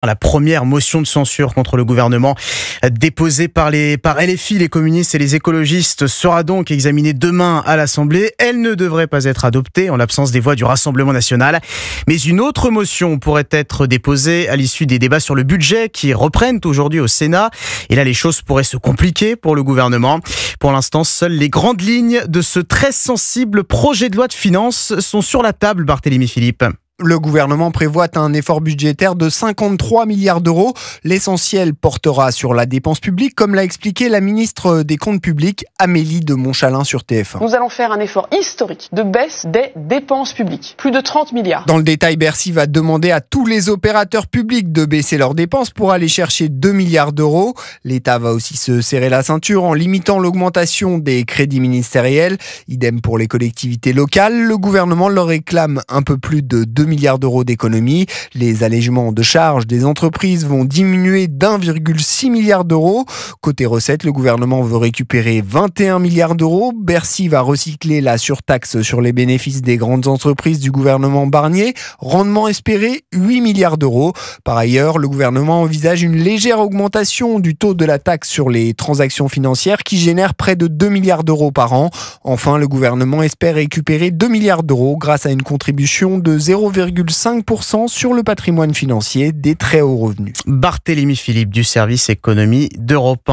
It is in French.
La première motion de censure contre le gouvernement déposée par LFI, les communistes et les écologistes sera donc examinée demain à l'Assemblée. Elle ne devrait pas être adoptée en l'absence des voix du Rassemblement national. Mais une autre motion pourrait être déposée à l'issue des débats sur le budget qui reprennent aujourd'hui au Sénat. Et là, les choses pourraient se compliquer pour le gouvernement. Pour l'instant, seules les grandes lignes de ce très sensible projet de loi de finances sont sur la table, Barthélémy Philippe. Le gouvernement prévoit un effort budgétaire de 53 milliards d'euros. L'essentiel portera sur la dépense publique, comme l'a expliqué la ministre des Comptes publics, Amélie de Montchalin sur TF1. Nous allons faire un effort historique de baisse des dépenses publiques. Plus de 30 milliards. Dans le détail, Bercy va demander à tous les opérateurs publics de baisser leurs dépenses pour aller chercher 2 milliards d'euros. L'État va aussi se serrer la ceinture en limitant l'augmentation des crédits ministériels. Idem pour les collectivités locales. Le gouvernement leur réclame un peu plus de 2 milliards d'euros d'économies. Les allègements de charges des entreprises vont diminuer d'1,6 milliard d'euros. Côté recettes, le gouvernement veut récupérer 21 milliards d'euros. Bercy va recycler la surtaxe sur les bénéfices des grandes entreprises du gouvernement Barnier. Rendement espéré, 8 milliards d'euros. Par ailleurs, le gouvernement envisage une légère augmentation du taux de la taxe sur les transactions financières qui génère près de 2 milliards d'euros par an. Enfin, le gouvernement espère récupérer 2 milliards d'euros grâce à une contribution de 0,5% sur le patrimoine financier des très hauts revenus. Barthélémy Philippe du service économie d'Europe 1.